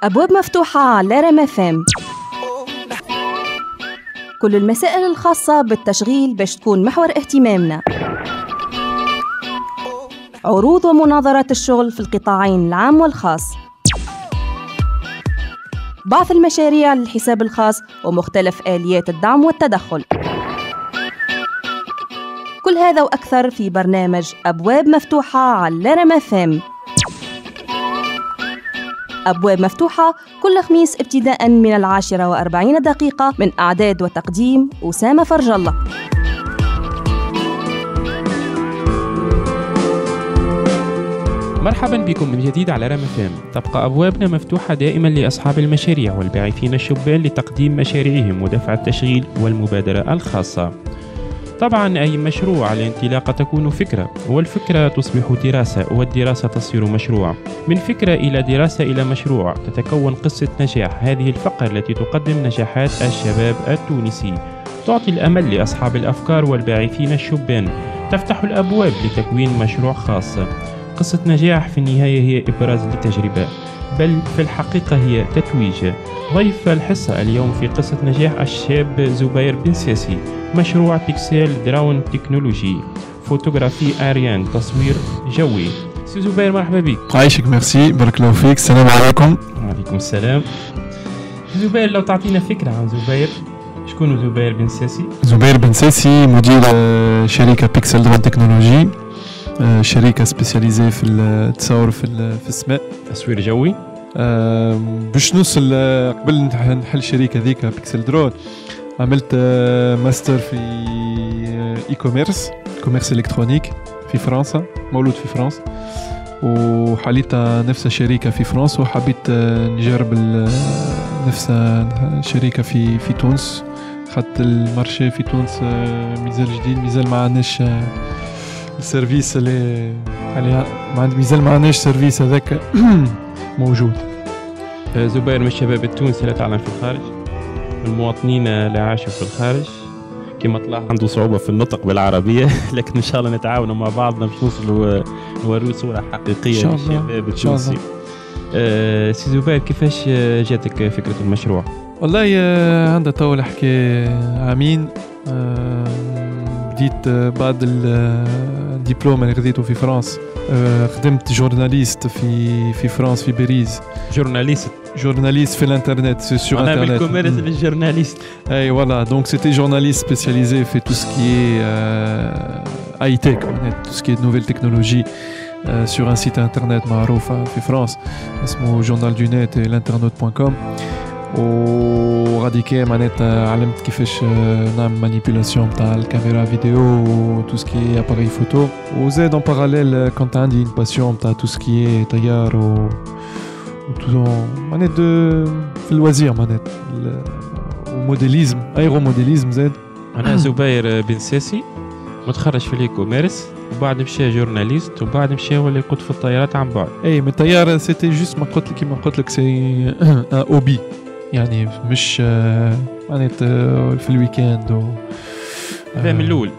أبواب مفتوحة على ريم اف ام. كل المسائل الخاصة بالتشغيل باش تكون محور اهتمامنا. عروض ومناظرات الشغل في القطاعين العام والخاص. بعض المشاريع للحساب الخاص ومختلف آليات الدعم والتدخل. كل هذا وأكثر في برنامج أبواب مفتوحة على ريم اف ام. أبواب مفتوحة كل خميس ابتداء من 10:40 من إعداد وتقديم أسامة فرج الله. مرحبا بكم من جديد على ريم اف ام. تبقى أبوابنا مفتوحة دائما لأصحاب المشاريع والباعثين الشبان لتقديم مشاريعهم ودفع التشغيل والمبادرة الخاصة. طبعا أي مشروع على انطلاقة تكون فكرة، والفكرة تصبح دراسة، والدراسة تصير مشروع. من فكرة إلى دراسة إلى مشروع تتكون قصة نجاح. هذه الفقرة التي تقدم نجاحات الشباب التونسي، تعطي الأمل لأصحاب الأفكار والباعثين الشبان، تفتح الأبواب لتكوين مشروع خاص. قصة نجاح في النهاية هي إبراز للتجربة، بل في الحقيقة هي تتويج. ضيف الحصة اليوم في قصة نجاح الشاب زبير بن ساسي، مشروع بيكسل درون تكنولوجي، فوتوغرافي آريان، تصوير جوي. سي زبير مرحبا بك. عايشك، ميرسي، بارك الله فيك. السلام عليكم. وعليكم السلام. زبير لو تعطينا فكرة عن زبير، شكون زبير بن ساسي؟ زبير بن ساسي مدير شركة بيكسل درون تكنولوجي، شركة سبيسياليزي في التصاور في السماء، تصوير جوي. باش نوصل قبل نحل الشركة ذيك بيكسل درون عملت ماستر في اي كوميرس الكترونيك في فرنسا، مولود في فرنسا، وحاليت نفس الشركة في فرنسا، وحبيت نجرب نفس الشركة في تونس. خدت المارشي في تونس ميزال جديد، ميزال ما عندناش السيرفيس اللي عليها، ميزال ما عندناش سيرفيس هذاك موجود. زبير من الشباب التونسي اللي تعلم في الخارج، المواطنين اللي عاشوا في الخارج، كما طلع عنده صعوبة في النطق بالعربية لكن إن شاء الله نتعاونوا مع بعضنا باش نوصلوا نوروا صورة حقيقية للشباب التونسي. سي زبير، كيفاش جاتك فكرة المشروع؟ والله عندها طول حكي عامين. بديت بعد الدبلوم اللي خذيته في فرنسا، خدمت جورناليست في فرنسا في باريس. Journaliste في الانترنت sur internet. internet. On appelle commerce les journalistes. Et voilà, donc c'était journaliste spécialisé, fait tout ce qui est high tech, tout ce qui est nouvelles technologies sur un site internet معروف في فرنسا اسمه journal du net et l'internaute.com. وراديكي معناتها علمت كيفاش نعمل مانيبيولاسيون تاع الكاميرا فيديو و تو سكي اباري فوتو. وزاد ان باراليل كنت عندي ان باسيون تاع تو سكي طيار و معناتها في الوزير معناتها وموديليزم، ايرو موديليزم زاد. انا زبير بن ساسي متخرج في لي كوميرس، وبعد مشى جورناليست، وبعد مشى ولا يقود في الطيارات عن بعد. اي من الطياره سيتي جوست ما قلت لك كيما قلت لك سي اوبي، يعني مش معناتها في الويكاند هذا من الاول،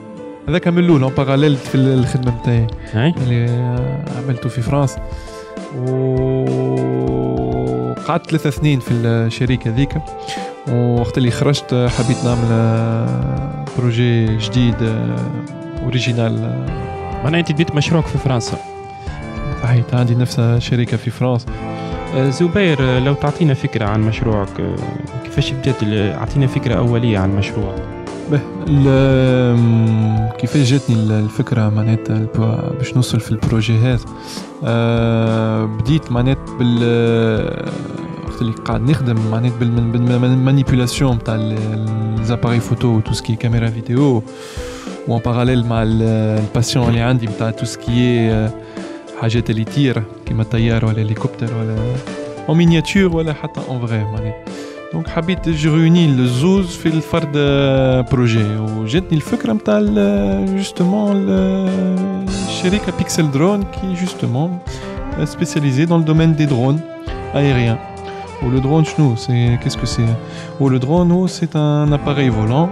هذاك من الاول اون باراليل في الخدمه نتاعي اللي عملته في فرنسا. وقعدت 3 سنين في الشركه ذيك، وقت اللي خرجت حبيت نعمل بروجي جديد اوريجينال. معناها انت بديت مشروعك في فرنسا؟ صحيح، عندي نفس الشركه في فرنسا. زبير لو تعطينا فكرة عن مشروعك، كيفاش بدأت؟ اعطينا فكرة أولية عن مشروعك. كيفاش جاتني الفكرة معناتها باش نوصل في البروجي هذا. بديت معناتها وقت اللي قاعد نخدم معناتها بالمانيبيولاسيون تاع الزاباري فوتو و تو سكي كاميرا فيديو، وان باراليل مع الباسيون اللي عندي تاع تو سكي حاجات اللي تطير كيما الطيار ولا الهليكوبتر ولا اون مينياتور ولا حتى اون فري معناتها. دونك حبيت جروني الزوز في الفرد بروجي، وجاتني الفكره نتاع جوستومون الشركه بيكسل درون كي جوستومون سبيسياليزي دون الدومين دي درون aériens. Ou le drone شنو c'est qu'est-ce que c'est? Ou le drone c'est un appareil volant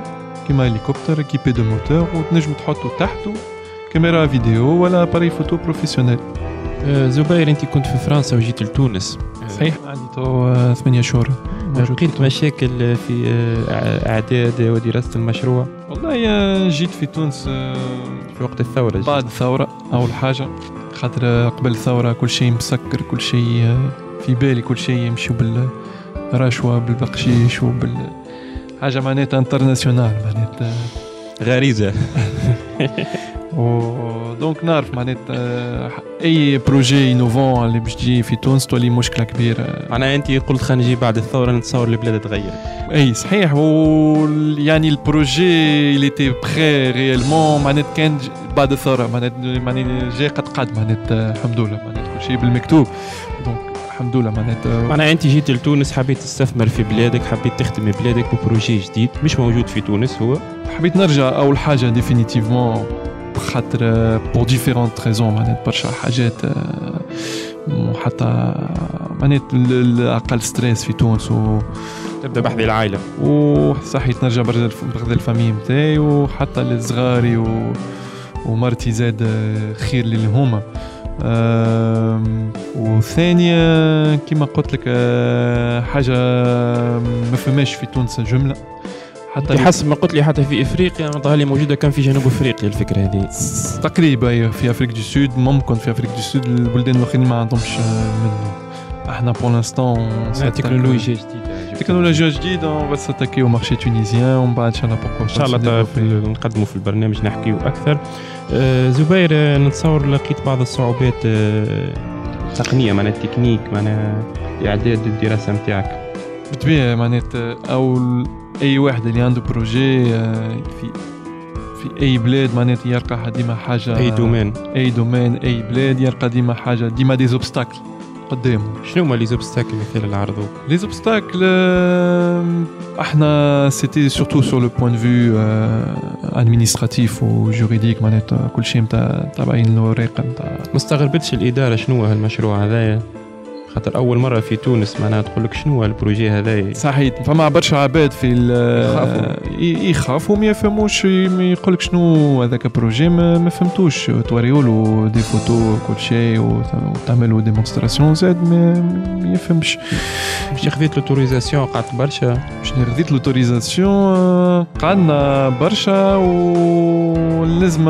كيما hélicoptère équipé de moteur وتنجم تحطه تحته كاميرا فيديو ولا appareil photo professionnel. زبير انت كنت في فرنسا وجيت لتونس. صحيح عندي تو 8 شهور. لقيت مشاكل في اعداد ودراسه المشروع؟ والله جيت في تونس في وقت الثوره. بعد الثوره اول حاجه، خاطر قبل الثوره كل شيء مسكر، كل شيء في بالي، كل شيء يمشي بالرشوه بالبقشيش حاجه معناتها انترناسيونال معناتها غريزه. دونك نعرف معناتها اي بروجي انوفون اللي باش تجي في تونس تولي مشكله كبيره. معناها انت قلت خلينا نجي بعد الثوره نتصور البلاد تغير. اي صحيح، يعني البروجي اللي تي بري ريالمون معناتها كان بعد الثوره معناتها جاي قد معناتها الحمد لله معناتها كل شيء بالمكتوب. دونك الحمد لله معناتها انت جيت لتونس حبيت تستثمر في بلادك، حبيت تخدم بلادك ببروجي جديد مش موجود في تونس. هو حبيت نرجع اول حاجه ديفينيتيفمون خاطر بور ديفيرونت ريزون معناتها برشا حاجات حتى معناتها الاقل ستريس في تونس تبدا بحث العائله وصحيت نرجع برد الفامي نتاعي وحتى لصغاري ومرتي زاد خير لي هما. وثانيا كما قلت لك حاجه ما فماش في تونس جمله. حتى حسب ما قلت لي حتى في افريقيا ظهر لي موجوده كان في جنوب افريقيا الفكره هذه تقريبا. في افريقيا دو سود ممكن، في افريقيا دو سود البلدان الاخرين ما عندهمش منه. احنا بور لانستون تكنولوجيا جديده، تكنولوجيا جديده اون ساتاكيو مارشي تونيزيان ومن بعد ان شاء الله ان شاء الله نقدموا في البرنامج نحكيو اكثر. زبير نتصور لقيت بعض الصعوبات تقنيه معناها تكنيك معناها اعداد الدراسه نتاعك. بالطبيعه معناتها او اي واحد اللي عنده بروجي في اي بلاد معناتها يلقى ديما حاجه، اي دومين اي بلاد يلقى ديما حاجه، ديما دي زوبستاكل قدامه. شنو هما لي زوبستاكل مثال العرضوك؟ لي زوبستاكل احنا سيتي سورتو سور لو بوين دو فيو ادمينستراتيف و جوريديك معناتها كل شيء نتاع تابعين الوريق نتاع. ما استغربتش الاداره شنو هالمشروع هذايا؟ خاطر اول مره في تونس معناها تقول لك شنو البروجي هذايا. صحيح فما برشا عباد في يخافوا ما يفهموش، يقول لك شنو هذاك البروجي ما فهمتوش، توريولو دي فوتو كل شيء وتعملوا ديمونستراسيون زاد ما يفهمش. باش خذيت لوتوريزاسيون قعدت برشا؟ باش خذيت لوتوريزاسيون قعدنا برشا ولازم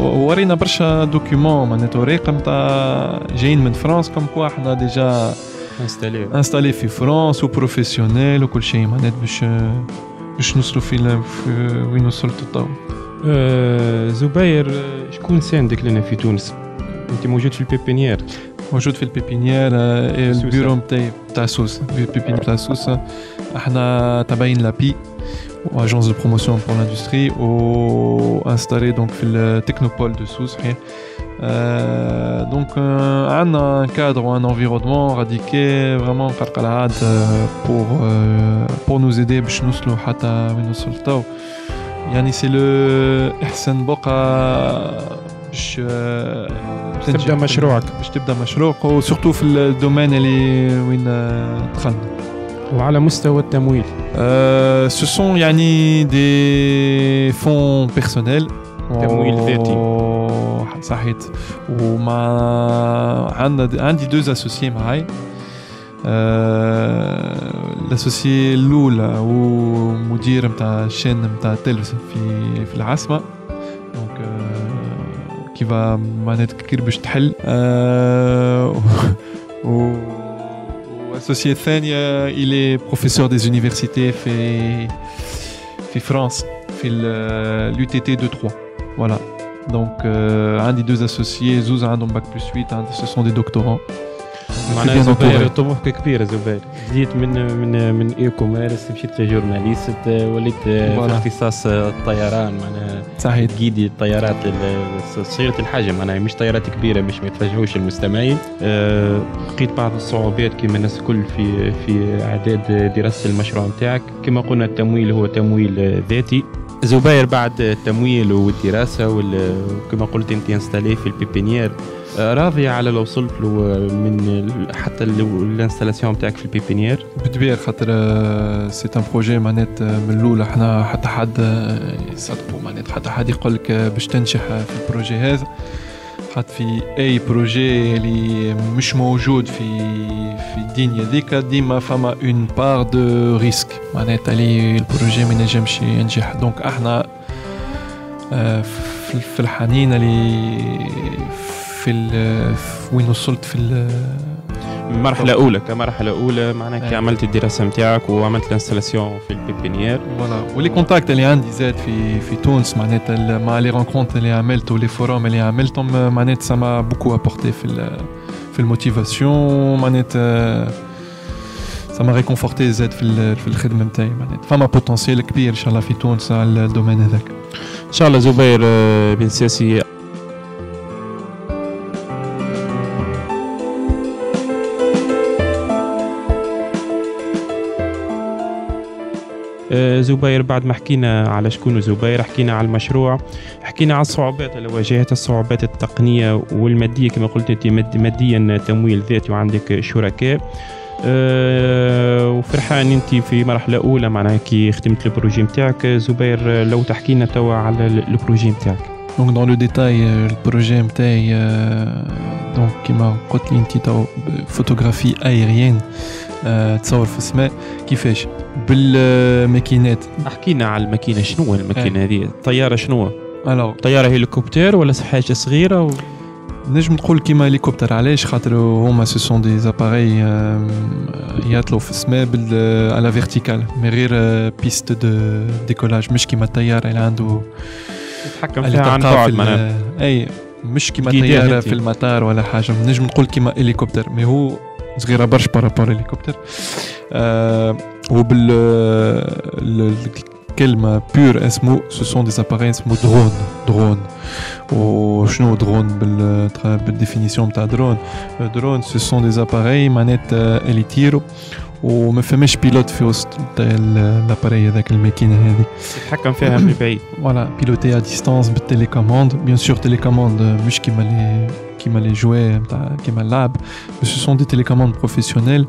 ورينا برشا دوكيومون معناتها وريق نتاع جايين من فرنسا كم كوا احنا ديجا انستالي في فرنسا وبروفيسيونيل وكل شيء معناتها باش نوصلوا في وين وصلت تو. زبير شكون ساندك لنا في تونس؟ انت موجود في البيبينيير؟ موجود في البيبينيير البيرو نتاعي تاع سوسه، البيبينيير تاع سوسه احنا تابعين لابي واجونس دو بروموسيون بور لاندستري و انستالي دونك في التكنوبول دو سوس. Donc un cadre ou un environnement radiqué vraiment قلقلعاد pour nous aider باش نوصلوا حتى وين وصلتوا. يعني سي لو احسن بقى باش تبدا مشروعك، باش تبدا مشروعك وسورتو في الدومين اللي وين دخلنا. وعلى مستوى التمويل ce sont يعني des fonds personnels تمويل ذاتي. صحيت. وما عندي دوز اسوسيي معاي. الاسوسيي الاولى ومدير نتاع الشين نتاع التلفزه في العاصمه دونك كيفا معناتها كير باش تحل. والاسوسيي الثانيه il est professeur des universités في فرنسا في l'UTT 2-3 voilà. Donc عندي deux associés زوز عندهم باك بلس 8 ce sont des doctorants. معناها زبير طموحك كبير. زبير جيت من اي كوميرس مشيت لجورناليست وليت في اختصاص الطيران معناها صحيح جيدي الطيارات صغيرة الحجم معناها مش طيارات كبيرة باش ما يتفاجئوش المستمعين. لقيت بعض الصعوبات كما الناس الكل في اعداد دراسة المشروع نتاعك. كما قلنا التمويل هو تمويل ذاتي. زبير بعد التمويل والدراسة وكما قلت انت انستالي في البيبينيير راضي على لو وصلت له من حتى الانستالاسيون نتاعك في البيبينيير؟ بالطبيعة خاطر سي ان بروجي معناتها من الاول احنا حتى حد يصدقوا معناتها حتى حد يقول لك باش تنجح في البروجي هذا خاطر في اي بروجي اللي مش موجود في الدنيا ذيك ديما فما اون بار دو ريسك معناتها اللي البروجي ما ينجمش ينجح. دونك احنا في الحنين اللي وين وصلت في المرحلة الأولى كمرحلة أولى معناها كي عملت الدراسة نتاعك وعملت الانستالاسيون في البيبينيير. فوالا ولي كونتاكت اللي عندي زاد في تونس معناتها مع لي رونكونت اللي عملت ولي فوروم اللي عملتهم معناتها سما بوكو ابورتي في الموتيفاسيون معناتها سما ريكونفورتي زاد في الخدمة نتاعي معناتها فما بوتنسيال كبير إن شاء الله في تونس على الدومين هذاك. إن شاء الله زبير بن ساسي. زبير بعد ما حكينا على شكون زبير حكينا على المشروع حكينا على الصعوبات اللي واجهتها الصعوبات التقنية والمادية كما قلت انت ماديا تمويل ذاتي وعندك شركاء وفرحان انت في مرحلة أولى معناها كي خدمت البروجي نتاعك. زبير لو تحكينا توا على البروجي نتاعك. دونك دون لو ديتاي البروجي نتاعي دونك كيما قلت لي انت تو فوتوغرافي ايريين تصور في السماء كيفاش بالماكينات. احكينا على الماكينه شنو الماكينه هذه الطياره شنو طياره هليكوبتر ولا حاجه صغيره نجم نقول كيما هليكوبتر علاش خاطر هما سو سون دي زاباري يطلعوا في السماء على فيرتيكال مي غير بيست دو ديكولاج مش كيما الطياره اللي عنده يتحكم فيها عن بعد معناها اي مش كيما طياره في المطار ولا حاجه نجم نقول كيما هليكوبتر مي هو صغيره برشا بارابور هليكوبتر الكلمه بيور اسمه سو سون دي زاباري اسمه درون وشنو درون بالديفينيسيون تاع درون سو سون دي زاباري معناتها اللي يطيروا وما فماش بيلوت في وسط لاباري هذاك الماكينه هذه يتحكم فيها من بعيد. فوالا بيلوتي ا ديستانس بالتليكوموند بيان سور تليكوموند مش كيما لي جوي نتاع كيما اللعب بس سو سون دي تليكوموند بروفيسيونيل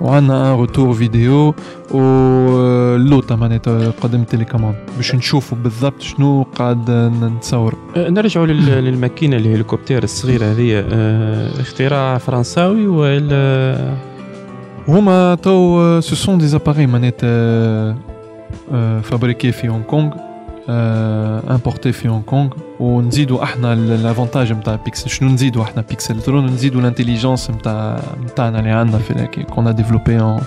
وعندنا ان روتور فيديو ولوطه معناتها قدم التليكوموند باش نشوفوا بالضبط شنو قاعد نتصور. نرجعوا للماكينه الهليكوبتر الصغيره هذه اختراع فرنساوي ولا هما تو سو سون دي زاباري معناتها فابريكي في هونغ كونغ امبورتي في هونغ كونغ ونزيدوا احنا الافونتاج نتاع بيكسل شنو نزيدوا احنا بيكسل درون نزيدوا الانتيليجنس نتاعنا اللي عندنا في كون ديفلوبي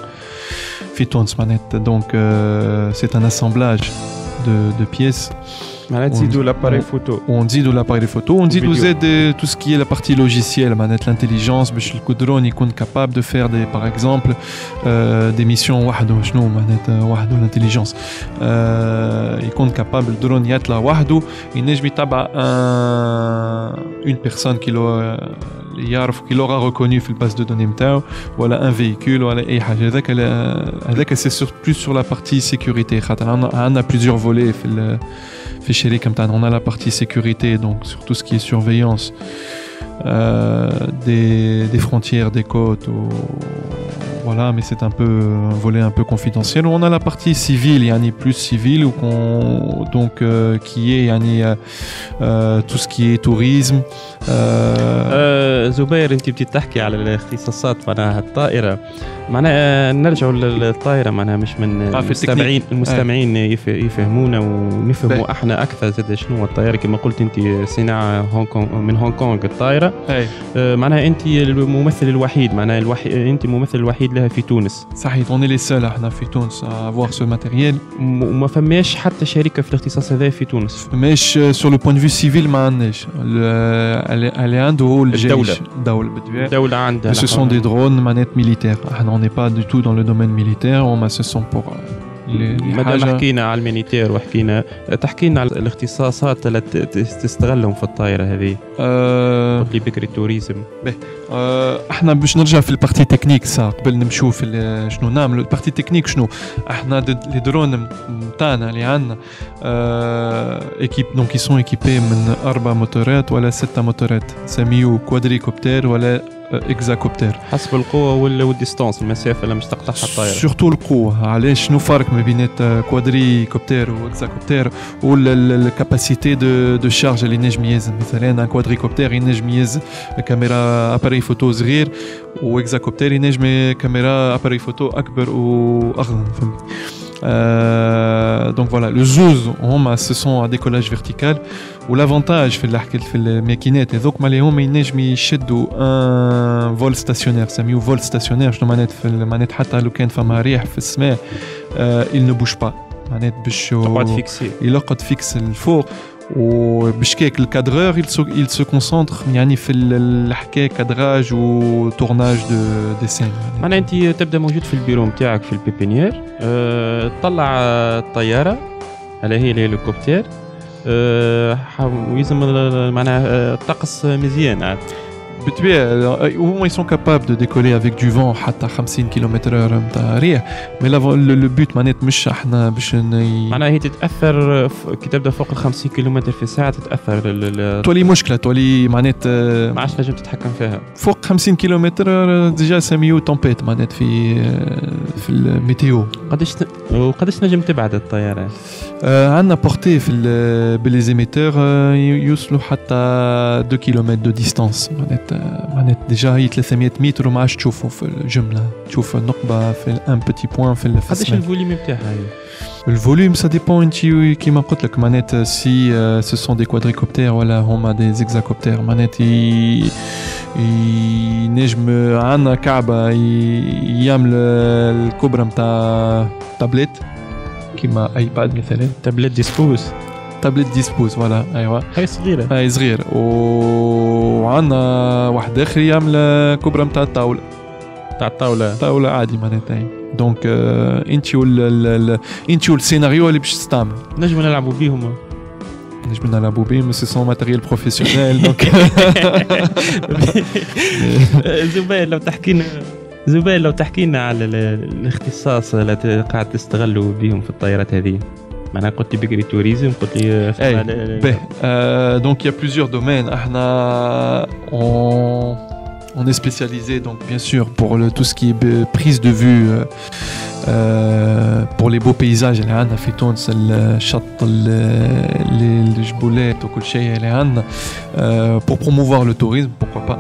في تونس معناتها دونك سي ان اسامبلاج دو بيس معناتها تزيدوا لاباري فوتو ونزيدوا لاباري فوتو ونزيدوا زاد تو سكي لا بارتي لوجيسيال معناتها الانتيليجنس باش الكودرون يكون كابابل دو فير دي باغ اكزومبل دي ميسيون وحده شنو معناتها وحده الانتيليجنس يكون كابابل الدرون يطلع وحده ينجم يتبع اون بيرسون كي لو يعرف كي لورا ريكوني في الباز دو دوني نتاعو ولا ان فييكول ولا اي حاجه هذاك سي سور بلوس سور لا بارتي سيكوريتي خاطر عندنا بليزيور فولي في الشركه نتاعنا on a la partie sécurité donc sur tout ce qui est surveillance des frontières des côtes voilà mais c'est un peu un volet un peu confidentiel on a la partie civile yani plus civile ou donc qui est yani tout ce qui est tourisme زبير انت بتحكي على الاختصاصات معناها الطائره معناها نرجعوا للطائره معناها مش من المستمعين يفهمونا ونفهموا احنا اكثر زاد شنو الطائره كما قلت انت صناعه هونغ كونغ من هونغ كونغ الطائره معناها انت الممثل الوحيد معناها انت الممثل الوحيد لها في تونس صحيح on est les seuls احنا في تونس avoir ce matériel وما فماش حتى شركه في الاختصاص هذا في تونس مش sur le point de vue civil ما عندناش اللي عنده هو الجيش الدولة بالطبيعة الدولة عندها ce sont des drones manettes militaires احنا on n'est pas du tout dans le domaine militaire on ce sont pour مادام حكينا على الميليتير وحكينا تحكينا على الاختصاصات اللي تستغلهم في الطائرة هذه قلت لي بكري التوريزم احنا باش نرجع في البارتي تكنيك صح قبل نمشوا في شنو نعملوا البارتي تكنيك شنو احنا لي درون نتاعنا اللي عندنا ايكيب دونك يسون ايكيبي من 4 موتورات ولا 6 موتورات سميو كوادريكوبتر ولا اكزاكوبتر. حسب القوه والديستانس المسافه اللي مش تقطعها الطائره. سورتو القوه. علاش شنو فرق ما بينات كوادري كوبتر واكزاكوبتر والكاباسيتي دو شارج اللي نجم يهز. مثلا كوادري كوبتر ينجم يهز كاميرا اباري فوتو صغير واكزاكوبتر ينجم كاميرا اباري فوتو اكبر واغلى فهمت. Donc voilà, le zouz, ce sont un décollage vertical. Ou l'avantage في الماكينات هذوك ما ليهم ينجم يشدوا un vol stationnaire. سميوه vol stationnaire. شنو معنات في معنات حتى لو كان فما ريح في السماء il ne bouge pas. معنات باش يقعد فيكسي. يقعد فيكس الفوق. وباش كيك الكادرور il se concentre يعني في الحكايه كادراج و تورناج دو سين. معناها انت تبدا موجود في البيرو نتاعك في البيبينيير، تطلع الطياره على هي الهليكوبتر، ويلزم معناها الطقس مزيان عاد بالطبيعة. هما ils sont capables de décoller avec du vent حتى 50 km/h نتاع ريح. مي لو بوت معنات مش احنا باش معناها هي تتاثر كي تبدا فوق ال 50 كم في الساعه تتاثر تولي مشكله تولي معنات ما عادش تنجم تتحكم فيها. فوق 50 km ديجا سميو تومبيت معنات في الميتيو. قداش نجم تبعد الطياره؟ عندنا بورتي في بالليزيميتور يوصلوا حتى 2 كم دو ديستانس. معنات ديجا هي 300 متر وما عادش تشوفوا في الجمله، تشوف النقبه في ان بوتي بوين في السماء. قداش الفوليوم نتاعها هي؟ الفوليوم ça dépend انت كيما قلت لك معنات سي ce sont des quadricoptères ولا هما des hexacoptères. معنات ينجم عندنا كعبه يعمل الكبرى نتاع تابلت كيما ايباد مثلا. تابلت ديسبوز. تابلت ديسبوز فوالا ايوا. هاي صغيره. هاي صغير. وعندنا واحد اخر يعمل كبرى نتاع الطاوله. تاع الطاوله. طاوله عادي معناتها. دونك انت والسيناريو اللي باش تستعمل نجم نلعبوا بيهم. نجم نلعبوا بيهم سي سون ماتيريال بروفيسيونيل. دونك زبير لو تحكي لنا على الاختصاص اللي قاعد تستغلوا بهم في الطائرات هذه. معناها قلت لي بكري توريزم، قلت لي donc il y a plusieurs domaines. احنا on est spécialisé donc bien sûr pour tout ce qui est prise de vue pour les beaux paysages اللي عندنا في تونس، الشط الجبولات وكل شيء اللي عندنا pour promouvoir le tourisme pourquoi pas.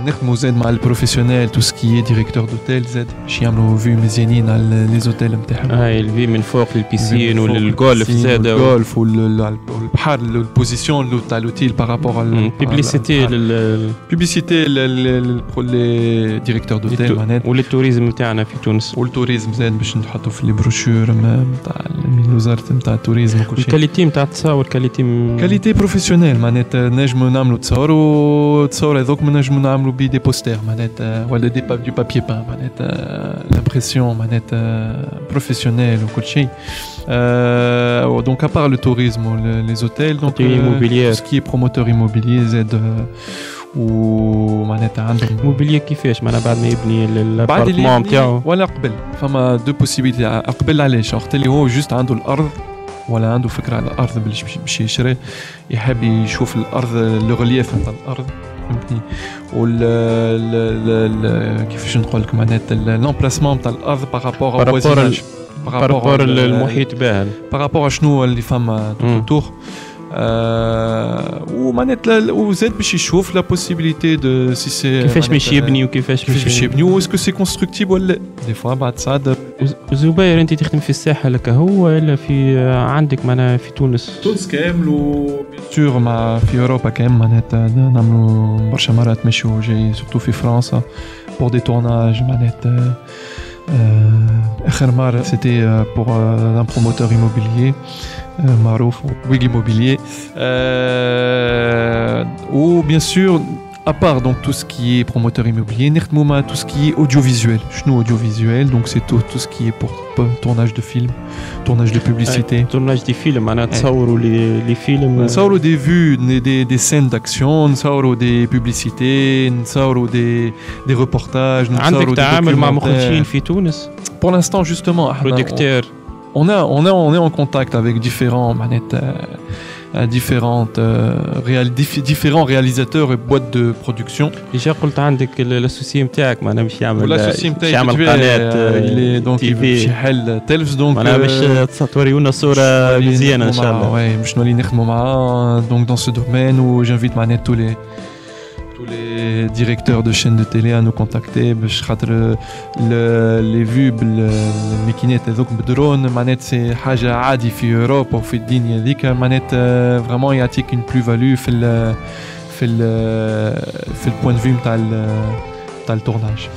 نخدموا زاد مع البروفيسيونيل تو سكي ديريكتور دوتيل زاد باش يعملوا فيو مزيانين على لي زوتيل نتاعهم. هاي الفي من فوق للبيسين وللغولف زاد والغولف والبحر البوزيسيون تاع لوتيل بارابور البيبليسيتي البيبليسيتي لي ديريكتور دوتيل معناتها وللتوريزم نتاعنا في تونس. والتوريزم زاد باش نحطوا في لي بروشور نتاع من وزاره نتاع التوريزم وكل شيء. الكاليتي نتاع التصاور كاليتي بروفيسيونيل معناتها نجموا نعملوا تصور هذوك نجموا نعملوا بي دي بوستر معناتها ولا دي دو بابي بان معناتها لامبرسيون معناتها بروفيسيونيل وكل شيء. دونك ابار لو توريزم ولي زوتيل دونك سكي بروموتور ايموبيليي زاد ومعناتها عندهم موبيليا كيفاش معناها بعد ما يبني الابارتمون نتاعو ولا قبل. فما دو بوسيبيليتي قبل. علاش وقت اللي هو جوست عنده الارض ولا عنده فكره على الارض باش يشري، يحب يشوف الارض لو ريليف نتاع الارض فهمتني، كيفاش نقول لك معناتها لامبلاسمون نتاع الارض بارابور بارابور المحيط بها بارابور شنو اللي فما توتور. ومعناتها وزاد باش يشوف لا بوسيبيليتي دو سي سي كيفاش باش يبني وكيفاش باش يبني واسكو سي كونستركتيبل ولا دي فوا بعد ساعات. زبير انت تخدم في الساحه لك هو ولا في عندك معناها في تونس كامل وبيان سور مع في اوروبا كامل معناتها نعملوا برشا مرات مشيو جاي سورتو في فرنسا بور دي تورناج معناتها. آخر مرة c'était pour un promoteur immobilier معروف Bouygues Immobilier ou bien sûr à part donc tout ce qui est promoteur immobilier نخدموا مع tout ce qui est audiovisuel. شنو audiovisuel donc c'est tout ce qui est pour tournage de film, tournage de publicité, tournage de film معناها تصوروا لي فيلم، نصوروا des vues des scènes d'action، نصوروا des publicités، نصوروا des reportages. عندك تعامل مع مخرجين في تونس؟ pour l'instant justement producteur on est en contact avec différents différents réalisateurs et boîtes de production. déjà قلت عندك الاسوسي نتاعك معناها مش يعمل والاسوسي نتاعي يعمل قناه دونك باش يحل تلفز دونك معناها باش توريونا صوره مزيانه ان شاء الله. وي باش نولي نخدموا معاه دونك dans ce domaine où j'invite معناها tous les directeurs de chaînes de télé à nous contacter باش خاطر les vues بالماكينات هذوك بالدرون معناتها سي حاجه عادي في اوروبا وفي الدنيا هذيك معناتها فريمون يعطيك une plus-value في البوين فيو نتاع التورناج.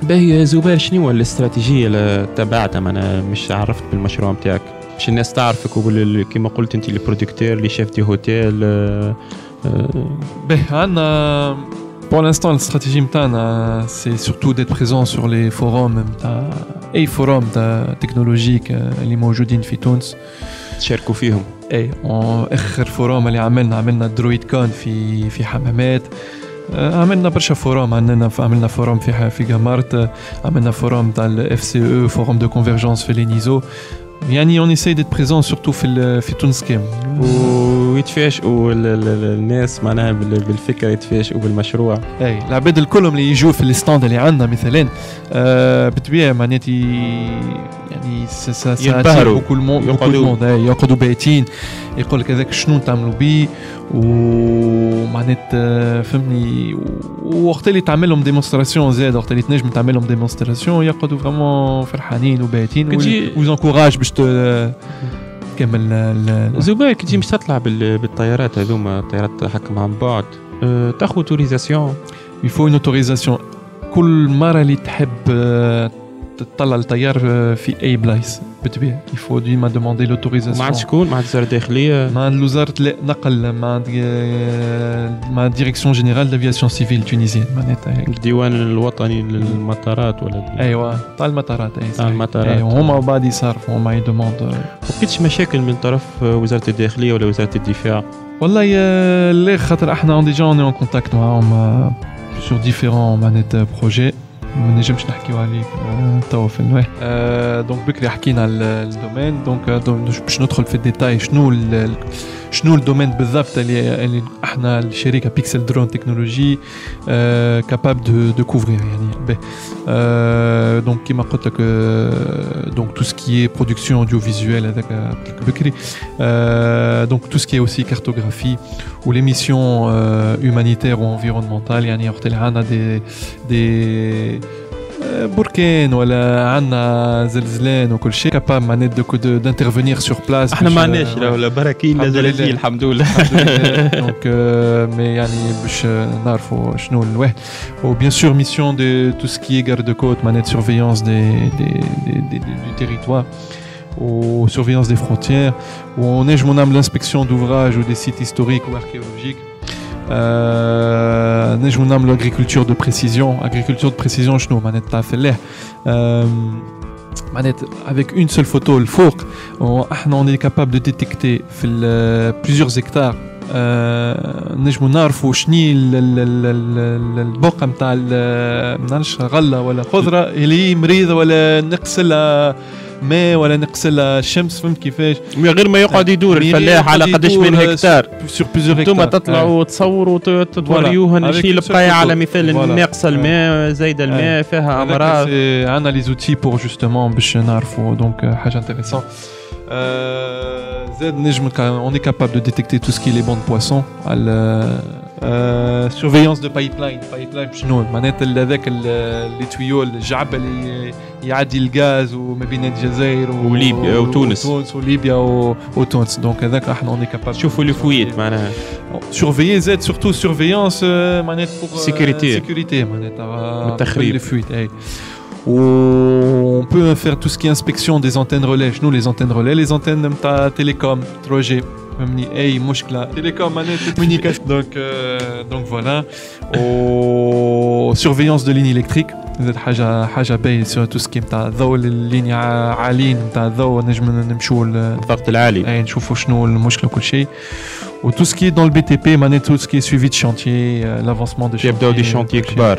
باهي زبير شنو هو الاستراتيجيه اللي تبعتها؟ انا مش عرفت بالمشروع نتاعك باش الناس تعرفك كما قلت انت البرودكتور اللي شيف دي هوتيل. باهي عندنا pour l'instant la stratégie نتاعنا c'est surtout d'être présent sur les forums نتاع اي فوروم تكنولوجيك اللي موجودين في تونس تشاركوا فيهم. اي اخر فوروم اللي عملنا درويد كون في حمامات. عملنا برشا فوروم عملنا فوروم في جامارت. عملنا فوروم تاع الاف سي او فوروم دو كونفرجنس في لينيزو. يعني on essaie d'être présent surtout في تونس كام ويتفاجئوا الناس معناها بالفكره يتفاجئوا بالمشروع. اي العباد الكلهم اللي يجوا في الستاند اللي عندنا مثلا بالطبيعه معناتي يعني ينبهروا كل يقعدوا بايتين يقول لك هذاك شنو تعملوا بيه ومعناتها فهمني. وقت اللي تعمل لهم ديمونستراسيون زاد وقت اللي تنجم تعمل لهم ديمونستراسيون يقعدوا فريمون فرحانين وبايتين وزنكوراج باش تكمل. زبير كي تجي مش تطلع بالطيارات هذوما طيارات تحكم عن بعد تاخذ اوتوريزاسيون. يفو اون اوتوريزاسيون كل مره اللي تحب تطلع الطيار في اي بلايص بالطبيعه يفو ديما دوموندي لوتوريزاسيون. مع شكون؟ مع وزاره الداخليه؟ مع وزاره نقل مع ديريكسيون جينيرال دافياسيون سيفيل تونيزيان معناتها الديوان الوطني للمطارات ولا ايوا تاع المطارات. تاع المطارات هما بعد يصرفوا هما يدوموند. وقيتش مشاكل من طرف وزاره الداخليه ولا وزاره الدفاع؟ والله لا خاطر احنا ديجا اون كونتاكت معاهم سور ديفيرون معناتها بروجي ما نجمش نحكيو عليه توا في الوقت. دونك بكري حكينا على الدومين دونك باش ندخل في الديتاي شنو الدومين بالضبط اللي احنا الشركه بيكسل درون تكنولوجي كابابل دو كوفرير يعني. دونك كيما قلت لك دونك تو سكي برودكسيون اوديوفيزوال هذاك بكري. دونك تو سكي اوسي كارتوغرافي و لي ميسيون هومانيتير و انفيرونمونتال يعني وقت اللي عندنا دي بركان ولا عندنا زلزلان وكل شيء كاباب معناتها دانترفينير سور بلاس. احنا ما عندناش ولا براكين لا زلازل الحمد لله. دونك مي يعني باش نعرفوا شنو الواحد وبيان سور ميسيون دو تو سكي غارد كوت معناتها سورفيونس دو تيريتوار ou surveillance des frontières où on نعمل l'inspection d'ouvrages ou des sites historiques ou archéologiques. نجم نعملوا agriculture de précision شنو معناتها فلاح معناتها avec une seule photo الفوق احنا on est capable de détecter في plusieurs hectares نجموا نعرفوا شني البقعه نتاع منعرفش غله ولا خضره اللي مريضه ولا نقصلها ماء ولا نقصلها الشمس. فهمت كيفاش؟ غير ما يقعد يدور الفلاح على قداش من هكتار سور بليزيور هكتار. انتم تطلعوا تصوروا توريوها شي البقايه على مثال ناقصه الماء زايده الماء فيها امراض. عندنا لي زوتي بور جوستومون باش نعرفوا دونك حاجه انتريسون. زاد نجم on est capable de détecter tout ce qui est les bancs de poissons surveillance de pipeline شنو معناتها هذاك لي تويو الجعبه اللي يعدي الغاز وما بين الجزائر وليبيا وتونس وليبيا وتونس. دونك هذاك احنا on est capable شوفوا لي فويت معناها surveiller زاد surtout surveillance معناتها pour sécurité معناتها التخريب لي فويت. On peut faire tout ce qui est inspection des antennes relais. Nous, les antennes relais, les antennes de télécom, 3G, اي مشكله تيليكوم معناتها communication. donc voilà. surveillance de ligne électrique زاد حاجه باهيه sur tout ce qui نتاع الضوء اللينيا عاليين نتاع الضوء نجم نمشوا الضغط العالي اي نشوفوا شنو المشكله وكل شيء. و tout ce qui est dans le BTP معناتها tout ce qui est suivi de chantier l'avancement de chantier يبداو دي شانتيي كبار.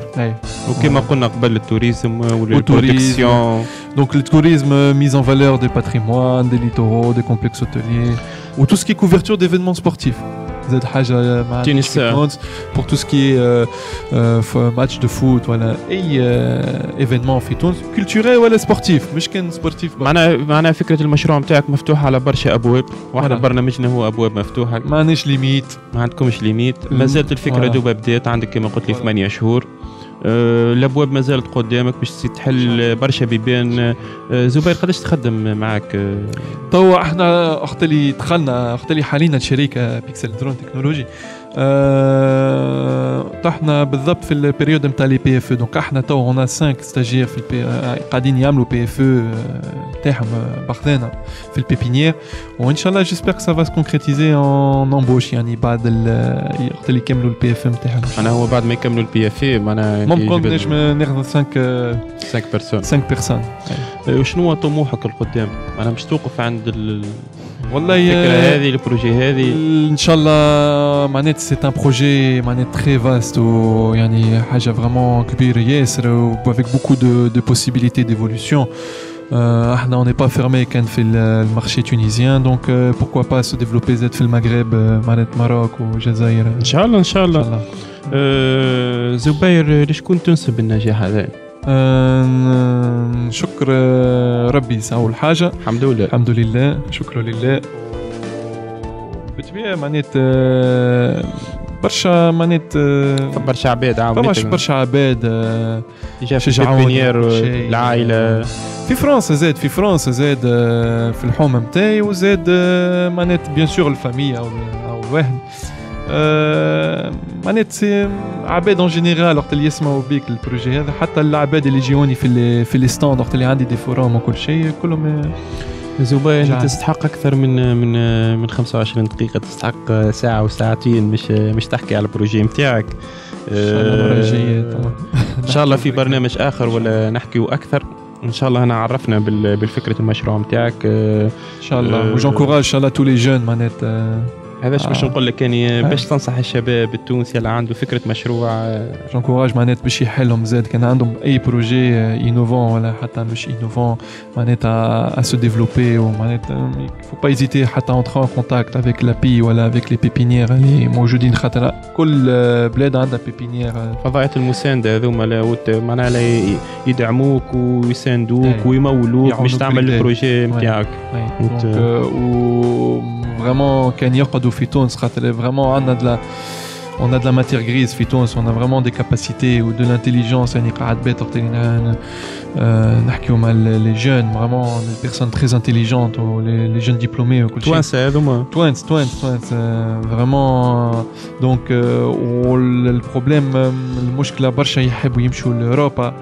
وكما قلنا قبل التوريزم والبرودكسيون Donc le tourisme, mise en valeur des patrimoines, des littoraux, des complexes hôteliers, ou tout ce qui est couverture d'événements sportifs. زاد حاجة مع pour tout ce qui est match de foot ولا أي événement في تونس culturel ولا sportif مش كان sportif. معنا فكرة المشروع متاعك مفتوحة على برشا أبواب، واحنا برنامجنا هو أبواب مفتوحة، ما عندناش ليميت، ما عندكمش ليميت، ما زالت الفكرة دوبا بدات عندك كما قلت لي 8 شهور. الابواب ما زالت قدامك باش تحل برشا بيبان. زبير قداش تخدم معك؟ توا احنا اختلي دخلنا اختلي حاليا شركه بيكسل درون تكنولوجي. طحنا بالضبط في البريود نتاع لي بي اف. دونك احنا تو هنا 5 ستاجير في قاعدين يعملوا بي اف تاعهم باخذنا في البيبينيير، وان شاء الله جيسبر سا فا سكونكريتيزي اون امبوش يعني بعد وقت اللي يكملوا البي اف نتاعهم. انا هو بعد ما يكملوا البي اف معناها ممكن نجم ناخذ 5 بيرسون. وشنو هو طموحك القدام؟ انا باش توقف عند والله الفكرة هذه البروجي هذه ان شاء الله معناتها سي ان بروجي معناتها تري فاست ويعني حاجه فريمون كبيره ياسر وافيك بوكو دو بوسيبيليتي ديفولوسيون. احنا اون ني با فيرمي كان في المارشي تونيزيان دونك بوركوا با سو ديفلوبي زاد في المغرب معناتها ماروك والجزائر ان شاء الله. ان شاء الله. زبير ليش كنت تنسب النجاح هذا؟ شكر ربي أول حاجة الحمد لله شكرا لله. بالطبيعة معنات برشا معنات برشا عباد عاونتك، برشا عباد شجعوني العائلة في فرنسا زاد في الحومة متاعي وزاد معنات بيان سور الفامية أو الواحد معنات عباد اون جينيرال وقت اللي يسمعوا بيك البروجي هذا، حتى العباد اللي يجوني في لي ستاند وقت اللي عندي دي فوروم وكل شيء كلهم. زبير تستحق اكثر من 25 دقيقه، تستحق ساعه وساعتين مش تحكي على البروجي نتاعك. ان شاء الله في برنامج اخر ولا نحكيو اكثر ان شاء الله. انا عرفنا بالفكره المشروع نتاعك ان شاء الله، وجونكوراج ان شاء الله تو لي جون معنات هذاش باش نقول لك يعني باش تنصح الشباب التونسي اللي عنده فكره مشروع. جونكوراج معناتها باش يحلهم زاد كان عندهم اي بروجي انوفون ولا حتى مش انوفون معناتها ا سو ديفلوبي، ومعناتها فو با ايزيتي حتى اونتر ان كونتاكت افيك لا بي ولا افيك لي بيبينيير اللي موجودين، خاطر كل بلاد عندها بيبينيير. فضائية المساندة هذوما معناها يدعموك ويساندوك ويمولوك باش تعمل البروجي نتاعك. vraiment كان يقعدوا في تونس خاطر vraiment عندنا on a de la matière grise في تونس، on a vraiment des capacités ou de l'intelligence يعني قاعد بيت وقتين نحكيو مع les jeunes vraiment des personnes très intelligentes ou les jeunes diplômés وكل شيء. توانسة هذوما توانس vraiment donc البروبليم المشكلة برشا يحبوا يمشوا لأوروبا.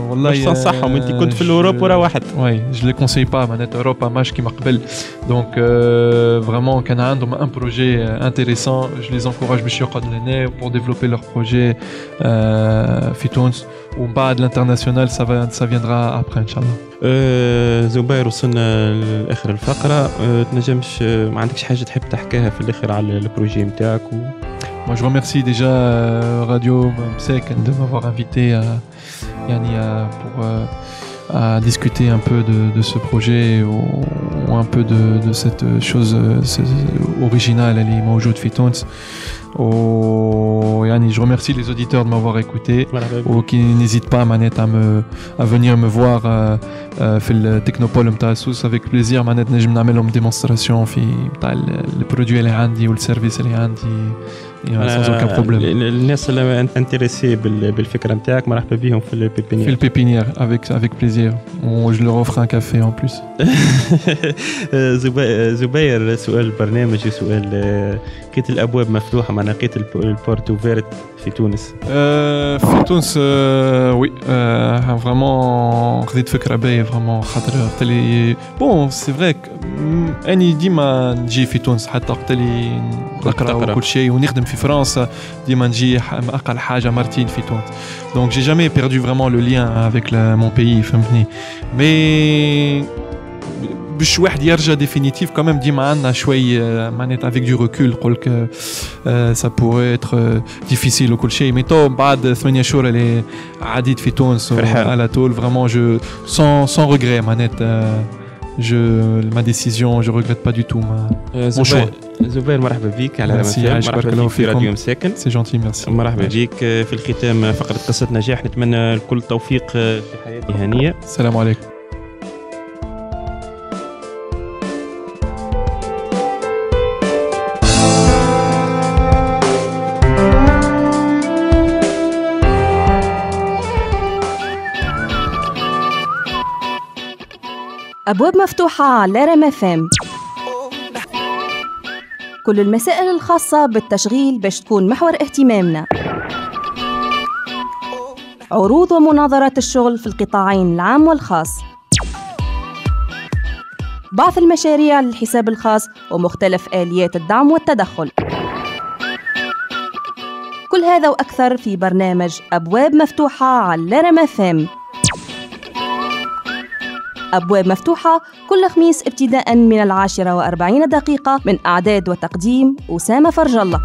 والله باش تنصحهم انت كنت في الاوروب ورا واحد. وي جو لي كونساي با معناتها اوروبا ماش كيما قبل. دونك فريمون كان عندهم ان بروجي انتريسون، جو لي انكوراج باش يقعدوا هنا بور ديفلوبي لور بروجي في تونس، ومن بعد الانترناسيونال سا فيندرا ابري ان شاء الله. زبير وصلنا لاخر الفقره، تنجمش ما عندكش حاجه تحب تحكيها في الاخر على البروجي نتاعك؟ Moi, je remercie déjà Radio MSEC de m'avoir invité à discuter un peu de ce projet ou un peu de cette chose originale اللي موجود في تونس. Je remercie les auditeurs de m'avoir écouté ou qui n'hésitent pas à venir me voir في التكنوبول نتاع سوس avec plaisir. نجم نعمل لهم démonstration في نتاع البرودوي اللي عندي والسيرفيس اللي عندي sans aucun problème. الناس اللي انتريسي بالفكره نتاعك مرحبا بهم في البيبينيير. في البيبينيير avec plaisir. Je leur offre un café en plus. زبير سؤال البرنامج وسؤال لقيت الابواب مفتوحه، معناها لقيت البورت اوفيرت في تونس؟ في تونس وي فريمون خذيت فكره باهيه فريمون خاطر وقت اللي بون سي فري اني ديما نجي في تونس حتى وقت اللي نقرا وكل شيء ونخدم في فرنسا ديما نجي اقل حاجه مرتين في تونس. دونك جي جامي بيردو فريمون لو لien avec mon pays فهمتني. مي باش واحد يرجع ديفينيتيف كمان ديما عندنا شوي معناتها افيك دو ريكول نقول لك سا بوري اتر ديفيسيل وكل شيء مي تو بعد 8 شهور اللي عديت في تونس على طول فريمون جو سون ريغري معناتها ma décision, je regrette pas du tout mon choix. زبير مرحبا بك على رمسيان، مرحبا بك في راديو مساكن. سي جونتي ميرسي. مرحبا بك في الختام فقرة قصة نجاح، نتمنى كل التوفيق في حياتي هنية. السلام عليكم. أبواب مفتوحة على ريم FM. كل المسائل الخاصة بالتشغيل باش تكون محور اهتمامنا. عروض ومناظرات الشغل في القطاعين العام والخاص. بعض المشاريع للحساب الخاص ومختلف آليات الدعم والتدخل. كل هذا وأكثر في برنامج أبواب مفتوحة على ريم FM. أبواب مفتوحة كل خميس ابتداء من 10:40 من إعداد وتقديم أسامة فرج الله.